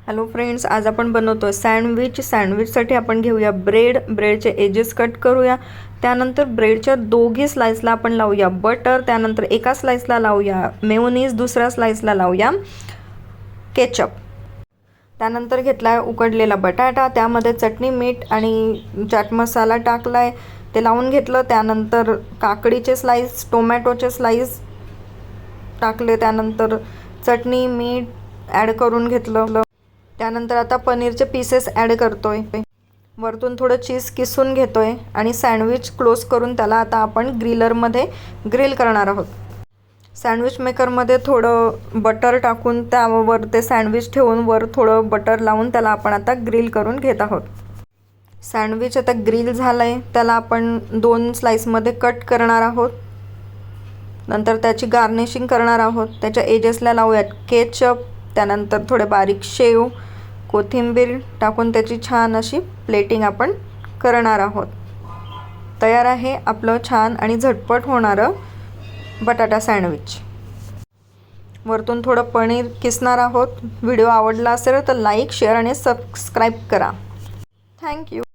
Hello friends, आज आपण बनवतो सँडविच। सँडविचसाठी आपण घेऊया ब्रेडचे एजेस कट करूया। त्यानंतर ब्रेडच्या दोघी स्लाइसला आपण लावूया बटर। त्यानंतर एका स्लाइसला लावूया मेयोनीज, दुसऱ्या स्लाइसला लावूया केचप। त्यानंतर घेतला उकडलेला बटाटा, त्यामध्ये चटणी, मीठ आणि चाट मसाला टाकलाय, ते लावून घेतलं। त्यानंतर काकडीचे स्लाइस, टोमॅटोचे स्लाइस टाकले, त्यानंतर चटणी, मीठ ॲड करून घेतलं। त्यानंतर आता पनीरचे पीसेस ॲड करतोय, वरतून थोडं चीज किसून घेतोय आणि सँडविच क्लोज करून त्याला आता आपण ग्रिलरमध्ये ग्रिल करणार आहोत। सँडविच मेकरमध्ये थोडं बटर टाकून त्यावर ते सँडविच ठेवून वर थोडं बटर लावून त्याला आपण आता ग्रिल करून घेत आहोत। सँडविच आता ग्रिल झालंय, त्याला आपण 2 स्लाइसमध्ये कट करणार आहोत। नंतर त्याची गार्निशिंग करणार आहोत। त्याच्या एजेसला लावूयात केचप, त्यानंतर थोडे बारीक शेव, कोथिंबीर टाकून त्याची छान अशी प्लेटिंग आपण करणार आहोत। तयार आहे आपलं छान आणि झटपट होणारं बटाटा सँडविच। वरतून थोडं पनीर किसणार आहोत। व्हिडिओ आवडला असेल तर लाईक, शेअर आणि सबस्क्राईब करा। थँक्यू।